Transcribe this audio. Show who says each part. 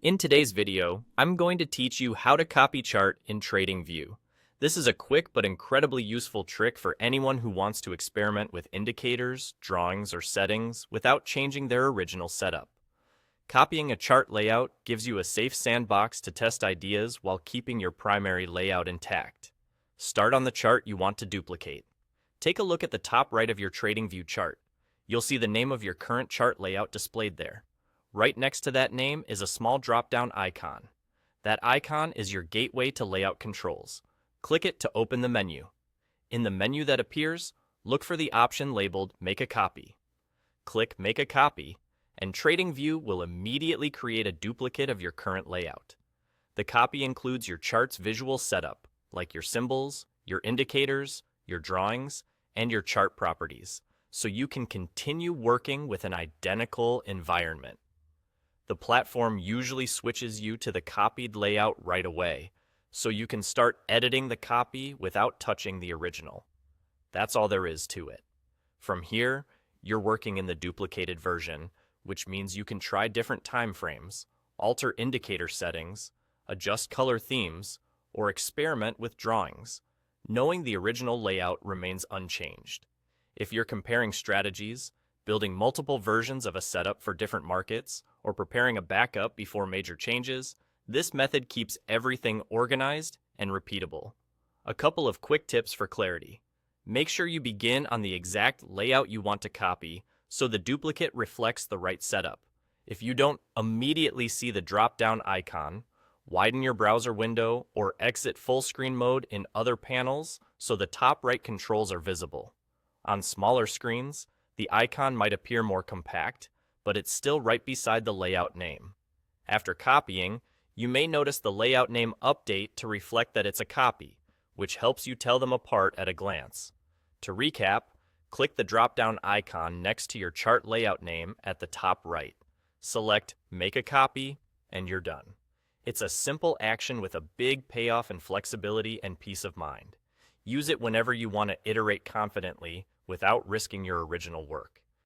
Speaker 1: In today's video, I'm going to teach you how to copy chart in TradingView. This is a quick but incredibly useful trick for anyone who wants to experiment with indicators, drawings, or settings without changing their original setup. Copying a chart layout gives you a safe sandbox to test ideas while keeping your primary layout intact. Start on the chart you want to duplicate. Take a look at the top right of your TradingView chart. You'll see the name of your current chart layout displayed there. Right next to that name is a small drop-down icon. That icon is your gateway to layout controls. Click it to open the menu. In the menu that appears, look for the option labeled Make a Copy. Click Make a Copy, and TradingView will immediately create a duplicate of your current layout. The copy includes your chart's visual setup, like your symbols, your indicators, your drawings, and your chart properties, so you can continue working with an identical environment. The platform usually switches you to the copied layout right away, so you can start editing the copy without touching the original. That's all there is to it. From here, you're working in the duplicated version, which means you can try different time frames, alter indicator settings, adjust color themes, or experiment with drawings, knowing the original layout remains unchanged. If you're comparing strategies, building multiple versions of a setup for different markets, or preparing a backup before major changes, this method keeps everything organized and repeatable. A couple of quick tips for clarity. Make sure you begin on the exact layout you want to copy so the duplicate reflects the right setup. If you don't immediately see the drop-down icon, widen your browser window or exit full screen mode in other panels so the top right controls are visible. On smaller screens, the icon might appear more compact, but it's still right beside the layout name. After copying, you may notice the layout name update to reflect that it's a copy, which helps you tell them apart at a glance. To recap, click the drop-down icon next to your chart layout name at the top right. Select Make a Copy, and you're done. It's a simple action with a big payoff in flexibility and peace of mind. Use it whenever you want to iterate confidently without risking your original work.